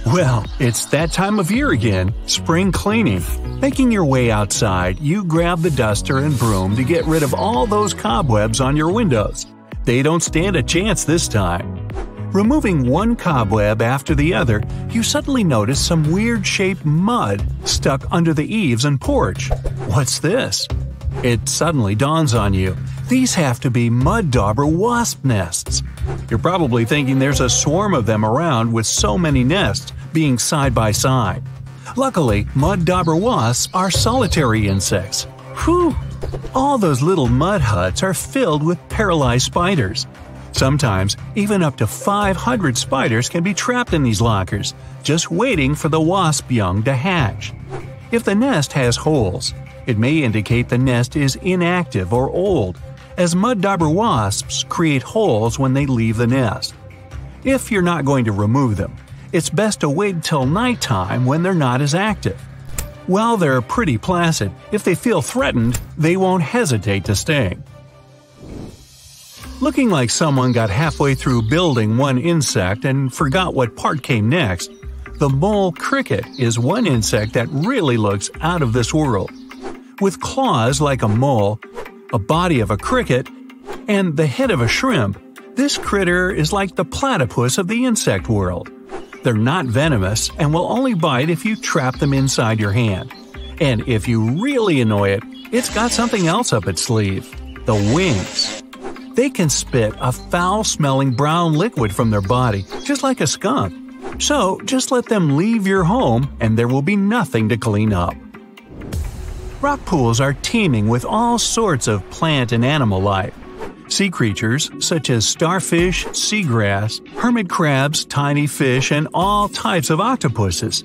Well, it's that time of year again, spring cleaning. Making your way outside, you grab the duster and broom to get rid of all those cobwebs on your windows. They don't stand a chance this time. Removing one cobweb after the other, you suddenly notice some weird-shaped mud stuck under the eaves and porch. What's this? It suddenly dawns on you. These have to be Mud Dauber wasp nests. You're probably thinking there's a swarm of them around with so many nests being side by side. Luckily, Mud Dauber wasps are solitary insects. Whew! All those little mud huts are filled with paralyzed spiders. Sometimes, even up to 500 spiders can be trapped in these lockers, just waiting for the wasp young to hatch. If the nest has holes, it may indicate the nest is inactive or old, as Mud Dauber wasps create holes when they leave the nest. If you're not going to remove them, it's best to wait till nighttime when they're not as active. While they're pretty placid, if they feel threatened, they won't hesitate to sting. Looking like someone got halfway through building one insect and forgot what part came next, the mole cricket is one insect that really looks out of this world. With claws like a mole, a body of a cricket, and the head of a shrimp, this critter is like the platypus of the insect world. They're not venomous and will only bite if you trap them inside your hand. And if you really annoy it, it's got something else up its sleeve – the wings. They can spit a foul-smelling brown liquid from their body, just like a skunk. So just let them leave your home and there will be nothing to clean up. Rock pools are teeming with all sorts of plant and animal life. Sea creatures such as starfish, seagrass, hermit crabs, tiny fish, and all types of octopuses.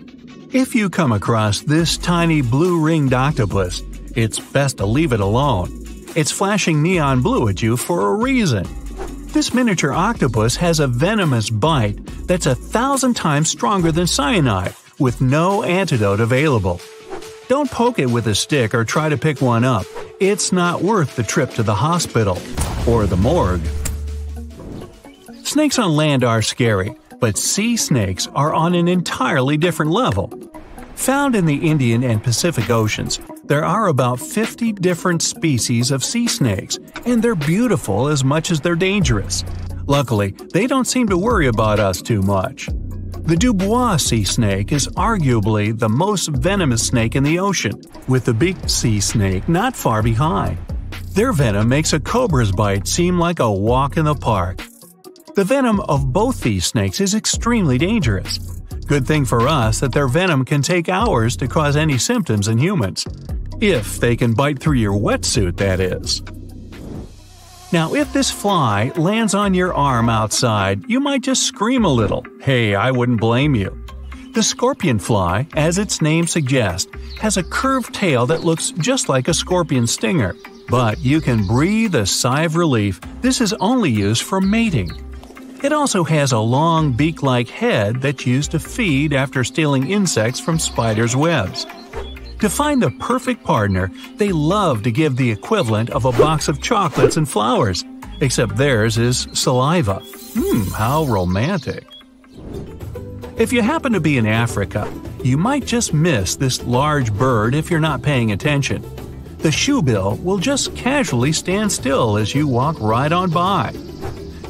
If you come across this tiny blue-ringed octopus, it's best to leave it alone. It's flashing neon blue at you for a reason. This miniature octopus has a venomous bite that's 1,000 times stronger than cyanide, with no antidote available. Don't poke it with a stick or try to pick one up. It's not worth the trip to the hospital or the morgue. Snakes on land are scary, but sea snakes are on an entirely different level. Found in the Indian and Pacific Oceans, there are about 50 different species of sea snakes, and they're beautiful as much as they're dangerous. Luckily, they don't seem to worry about us too much. The Dubois sea snake is arguably the most venomous snake in the ocean, with the big sea snake not far behind. Their venom makes a cobra's bite seem like a walk in the park. The venom of both these snakes is extremely dangerous. Good thing for us that their venom can take hours to cause any symptoms in humans. If they can bite through your wetsuit, that is. Now, if this fly lands on your arm outside, you might just scream a little. Hey, I wouldn't blame you. The scorpion fly, as its name suggests, has a curved tail that looks just like a scorpion stinger. But you can breathe a sigh of relief. This is only used for mating. It also has a long beak-like head that's used to feed after stealing insects from spiders' webs. To find the perfect partner, they love to give the equivalent of a box of chocolates and flowers, except theirs is saliva. How romantic. If you happen to be in Africa, you might just miss this large bird if you're not paying attention. The shoebill will just casually stand still as you walk right on by.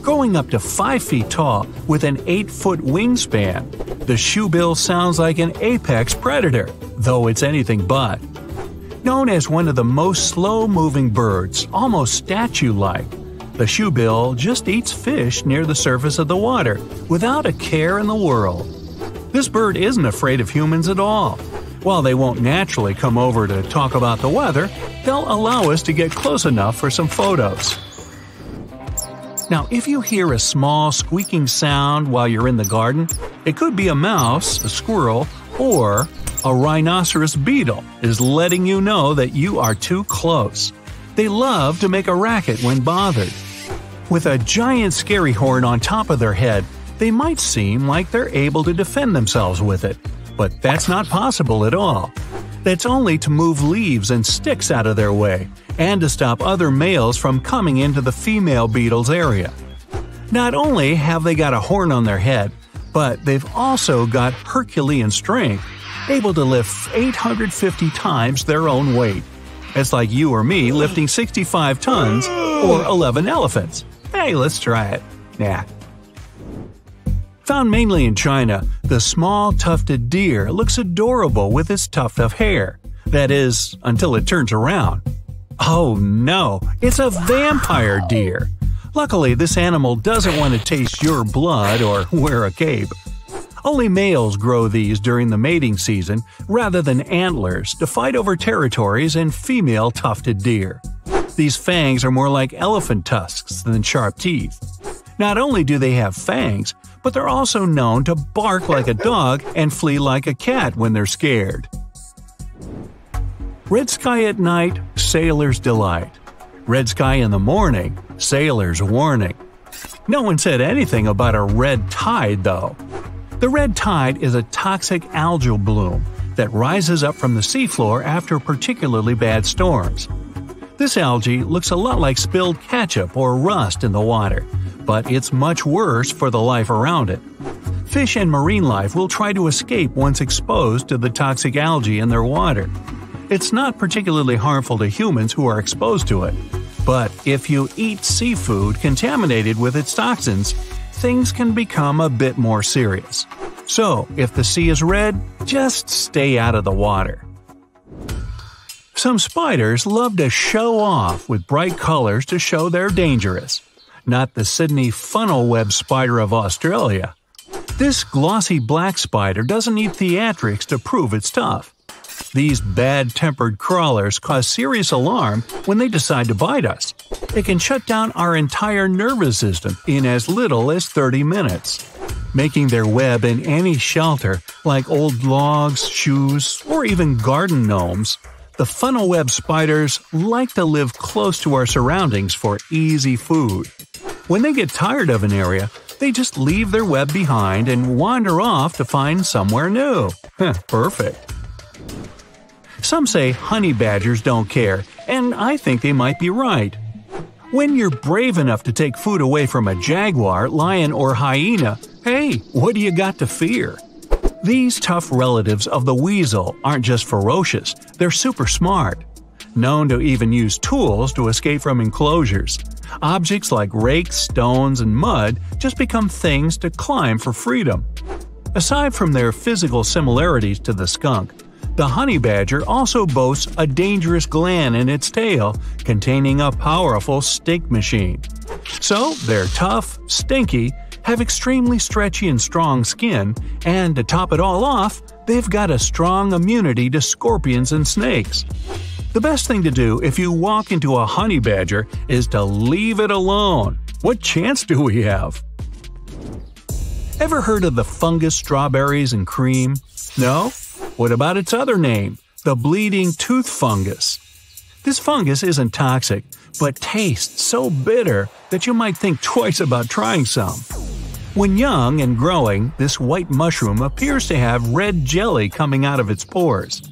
Growing up to 5 feet tall with an 8-foot wingspan, the shoebill sounds like an apex predator, though it's anything but. Known as one of the most slow-moving birds, almost statue-like, the shoebill just eats fish near the surface of the water without a care in the world. This bird isn't afraid of humans at all. While they won't naturally come over to talk about the weather, they'll allow us to get close enough for some photos. Now, if you hear a small squeaking sound while you're in the garden, it could be a mouse, a squirrel, or a rhinoceros beetle is letting you know that you are too close. They love to make a racket when bothered. With a giant scary horn on top of their head, they might seem like they're able to defend themselves with it, but that's not possible at all. That's only to move leaves and sticks out of their way, and to stop other males from coming into the female beetle's area. Not only have they got a horn on their head, But they've also got Herculean strength, able to lift 850 times their own weight. It's like you or me lifting 65 tons or 11 elephants. Hey, let's try it. Nah. Found mainly in China, the small tufted deer looks adorable with its tuft of hair. That is, until it turns around. Oh no, it's a vampire deer! Luckily, this animal doesn't want to taste your blood or wear a cape. Only males grow these during the mating season rather than antlers to fight over territories in female tufted deer. These fangs are more like elephant tusks than sharp teeth. Not only do they have fangs, but they're also known to bark like a dog and flee like a cat when they're scared. Red sky at night, sailor's delight. Red sky in the morning, sailor's warning. No one said anything about a red tide, though. The red tide is a toxic algal bloom that rises up from the seafloor after particularly bad storms. This algae looks a lot like spilled ketchup or rust in the water, but it's much worse for the life around it. Fish and marine life will try to escape once exposed to the toxic algae in their water. It's not particularly harmful to humans who are exposed to it, but if you eat seafood contaminated with its toxins, things can become a bit more serious. So, if the sea is red, just stay out of the water. Some spiders love to show off with bright colors to show they're dangerous. Not the Sydney funnel web spider of Australia. This glossy black spider doesn't need theatrics to prove it's tough. These bad-tempered crawlers cause serious alarm when they decide to bite us. It can shut down our entire nervous system in as little as 30 minutes. Making their web in any shelter, like old logs, shoes, or even garden gnomes, the funnel web spiders like to live close to our surroundings for easy food. When they get tired of an area, they just leave their web behind and wander off to find somewhere new. Perfect. Some say honey badgers don't care, and I think they might be right. When you're brave enough to take food away from a jaguar, lion, or hyena, hey, what do you got to fear? These tough relatives of the weasel aren't just ferocious, they're super smart. Known to even use tools to escape from enclosures. Objects like rakes, stones, and mud just become things to climb for freedom. Aside from their physical similarities to the skunk, the honey badger also boasts a dangerous gland in its tail containing a powerful stink machine. So they're tough, stinky, have extremely stretchy and strong skin, and to top it all off, they've got a strong immunity to scorpions and snakes. The best thing to do if you walk into a honey badger is to leave it alone. What chance do we have? Ever heard of the fungus strawberries and cream? No? What about its other name, the bleeding tooth fungus? This fungus isn't toxic, but tastes so bitter that you might think twice about trying some. When young and growing, this white mushroom appears to have red jelly coming out of its pores.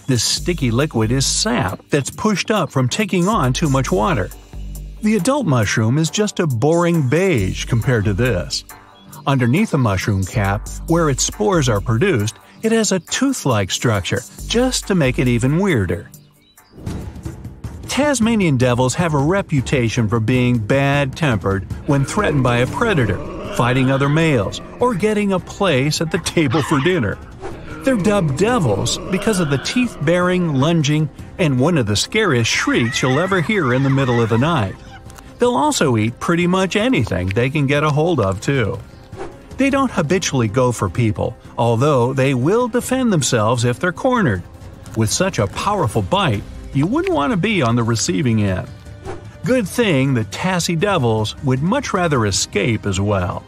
This sticky liquid is sap that's pushed up from taking on too much water. The adult mushroom is just a boring beige compared to this. Underneath the mushroom cap, where its spores are produced, it has a tooth-like structure, just to make it even weirder. Tasmanian devils have a reputation for being bad-tempered when threatened by a predator, fighting other males, or getting a place at the table for dinner. They're dubbed devils because of the teeth-baring, lunging, and one of the scariest shrieks you'll ever hear in the middle of the night. They'll also eat pretty much anything they can get a hold of, too. They don't habitually go for people, although they will defend themselves if they're cornered. With such a powerful bite, you wouldn't want to be on the receiving end. Good thing the Tassie devils would much rather escape as well.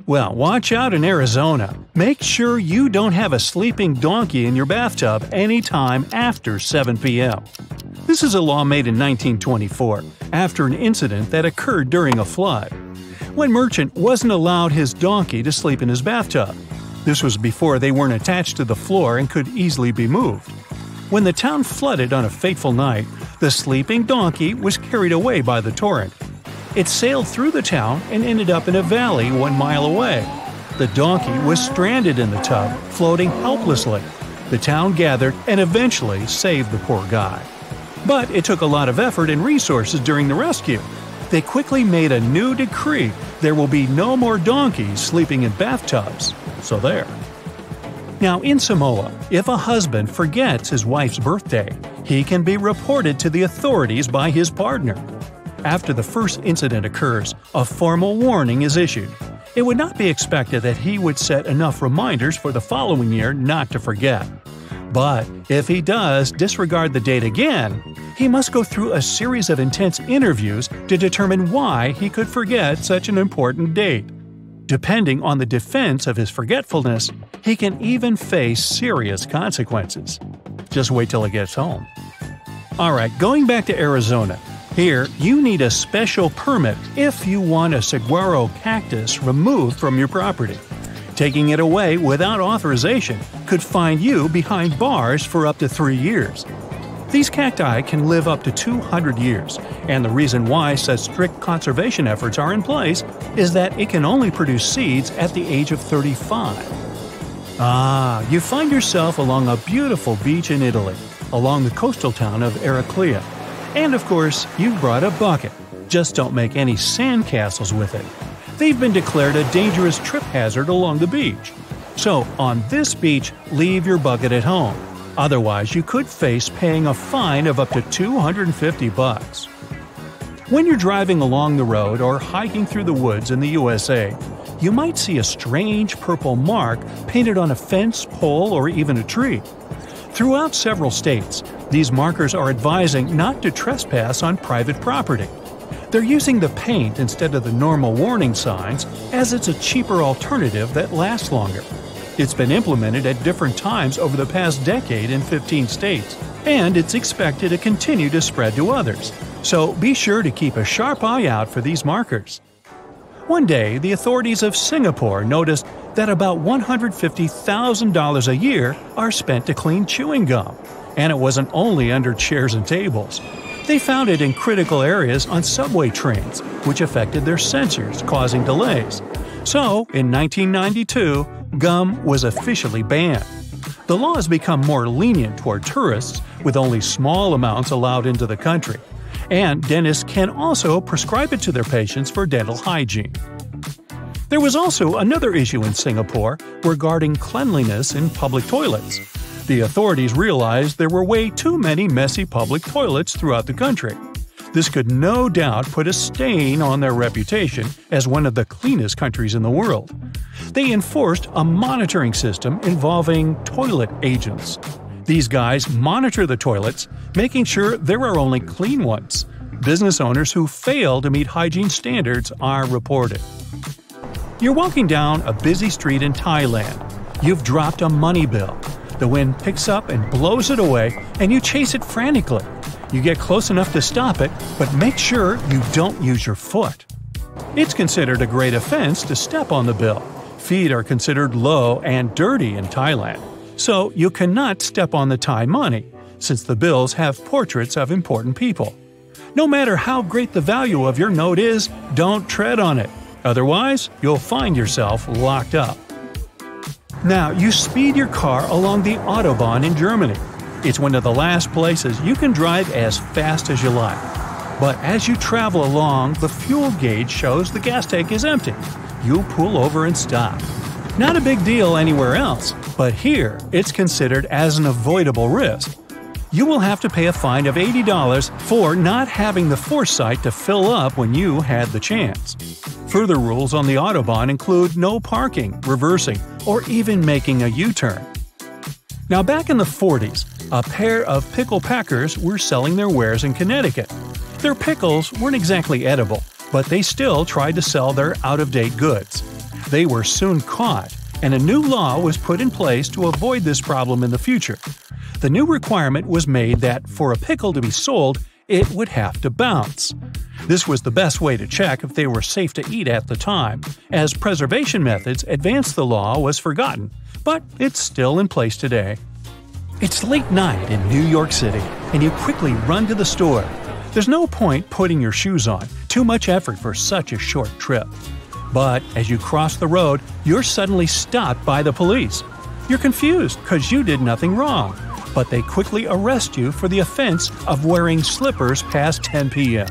Well, watch out in Arizona. Make sure you don't have a sleeping donkey in your bathtub anytime after 7 p.m. This is a law made in 1924, after an incident that occurred during a flood. When Merchant wasn't allowed his donkey to sleep in his bathtub. This was before they weren't attached to the floor and could easily be moved. When the town flooded on a fateful night, the sleeping donkey was carried away by the torrent. It sailed through the town and ended up in a valley 1 mile away. The donkey was stranded in the tub, floating helplessly. The town gathered and eventually saved the poor guy. But it took a lot of effort and resources during the rescue. They quickly made a new decree: there will be no more donkeys sleeping in bathtubs. So there. Now in Samoa, if a husband forgets his wife's birthday, he can be reported to the authorities by his partner. After the first incident occurs, a formal warning is issued. It would not be expected that he would set enough reminders for the following year not to forget. But if he does disregard the date again, he must go through a series of intense interviews to determine why he could forget such an important date. Depending on the defense of his forgetfulness, he can even face serious consequences. Just wait till he gets home. Alright, going back to Arizona. Here, you need a special permit if you want a saguaro cactus removed from your property. Taking it away without authorization could find you behind bars for up to 3 years. These cacti can live up to 200 years, and the reason why such strict conservation efforts are in place is that it can only produce seeds at the age of 35. You find yourself along a beautiful beach in Italy, along the coastal town of Arachnids. And of course, you've brought a bucket. Just don't make any sand castles with it. They've been declared a dangerous trip hazard along the beach. So, on this beach, leave your bucket at home. Otherwise, you could face paying a fine of up to $250. When you're driving along the road or hiking through the woods in the USA, you might see a strange purple mark painted on a fence, pole, or even a tree. Throughout several states, these markers are advising not to trespass on private property. They're using the paint instead of the normal warning signs, as it's a cheaper alternative that lasts longer. It's been implemented at different times over the past decade in 15 states, and it's expected to continue to spread to others. So be sure to keep a sharp eye out for these markers. One day, the authorities of Singapore noticed that about $150,000 a year are spent to clean chewing gum, and it wasn't only under chairs and tables. They found it in critical areas on subway trains, which affected their sensors, causing delays. So, in 1992, gum was officially banned. The law has become more lenient toward tourists, with only small amounts allowed into the country. And dentists can also prescribe it to their patients for dental hygiene. There was also another issue in Singapore regarding cleanliness in public toilets. The authorities realized there were way too many messy public toilets throughout the country. This could no doubt put a stain on their reputation as one of the cleanest countries in the world. They enforced a monitoring system involving toilet agents. These guys monitor the toilets, making sure there are only clean ones. Business owners who fail to meet hygiene standards are reported. You're walking down a busy street in Thailand. You've dropped a money bill. The wind picks up and blows it away, and you chase it frantically. You get close enough to stop it, but make sure you don't use your foot. It's considered a great offense to step on the bill. Feet are considered low and dirty in Thailand. So you cannot step on the Thai money, since the bills have portraits of important people. No matter how great the value of your note is, don't tread on it. Otherwise, you'll find yourself locked up. Now, you speed your car along the Autobahn in Germany. It's one of the last places you can drive as fast as you like. But as you travel along, the fuel gauge shows the gas tank is empty. You pull over and stop. Not a big deal anywhere else, but here it's considered as an avoidable risk. You will have to pay a fine of $80 for not having the foresight to fill up when you had the chance. Further rules on the Autobahn include no parking, reversing, or even making a U-turn. Now back in the 40s, a pair of pickle packers were selling their wares in Connecticut. Their pickles weren't exactly edible, but they still tried to sell their out-of-date goods. They were soon caught, and a new law was put in place to avoid this problem in the future. The new requirement was made that for a pickle to be sold, it would have to bounce. This was the best way to check if they were safe to eat at the time. As preservation methods advanced, the law was forgotten, but it's still in place today. It's late night in New York City, and you quickly run to the store. There's no point putting your shoes on, too much effort for such a short trip. But as you cross the road, you're suddenly stopped by the police. You're confused because you did nothing wrong, but they quickly arrest you for the offense of wearing slippers past 10 p.m.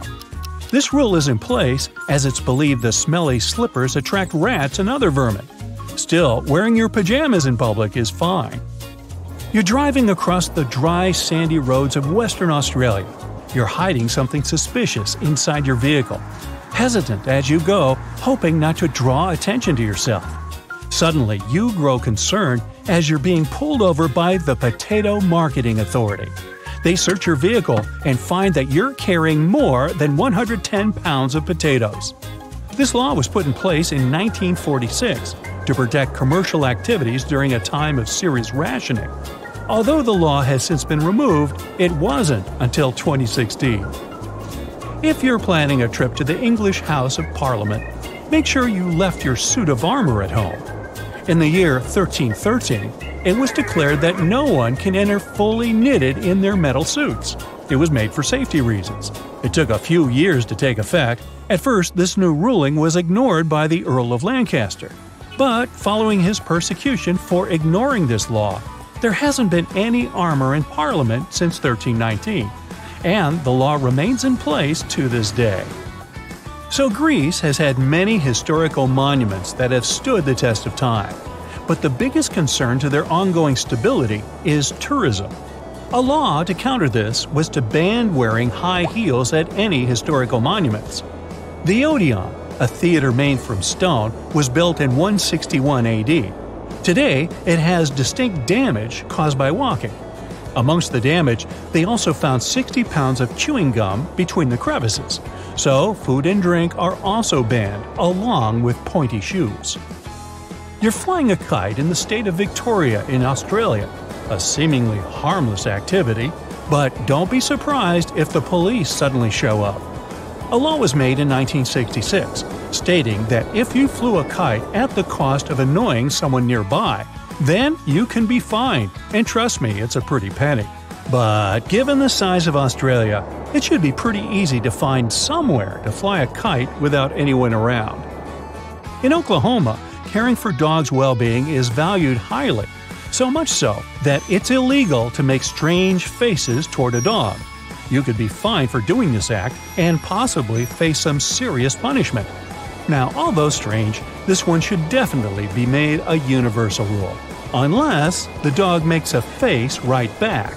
This rule is in place as it's believed the smelly slippers attract rats and other vermin. Still, wearing your pajamas in public is fine. You're driving across the dry, sandy roads of Western Australia. You're hiding something suspicious inside your vehicle. Hesitant as you go, hoping not to draw attention to yourself. Suddenly, you grow concerned as you're being pulled over by the Potato Marketing Authority. They search your vehicle and find that you're carrying more than 110 pounds of potatoes. This law was put in place in 1946 to protect commercial activities during a time of serious rationing. Although the law has since been removed, it wasn't until 2016. If you're planning a trip to the English House of Parliament, make sure you left your suit of armour at home. In the year 1313, it was declared that no one can enter fully knitted in their metal suits. It was made for safety reasons. It took a few years to take effect. At first, this new ruling was ignored by the Earl of Lancaster. But following his persecution for ignoring this law, there hasn't been any armour in Parliament since 1319, and the law remains in place to this day. So Greece has had many historical monuments that have stood the test of time, but the biggest concern to their ongoing stability is tourism. A law to counter this was to ban wearing high heels at any historical monuments. The Odeon, a theater made from stone, was built in 161 AD. Today, it has distinct damage caused by walking. Amongst the damage, they also found 60 pounds of chewing gum between the crevices, so food and drink are also banned, along with pointy shoes. You're flying a kite in the state of Victoria in Australia, a seemingly harmless activity, but don't be surprised if the police suddenly show up. A law was made in 1966, stating that if you flew a kite at the cost of annoying someone nearby, then you can be fined, and trust me, it's a pretty penny. But given the size of Australia, it should be pretty easy to find somewhere to fly a kite without anyone around. In Oklahoma, caring for dogs' well-being is valued highly, so much so that it's illegal to make strange faces toward a dog. You could be fined for doing this act and possibly face some serious punishment. Now, although strange, this one should definitely be made a universal rule, unless the dog makes a face right back.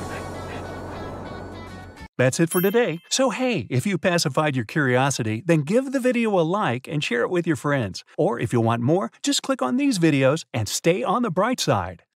That's it for today. So hey, if you pacified your curiosity, then give the video a like and share it with your friends. Or if you want more, just click on these videos and stay on the bright side.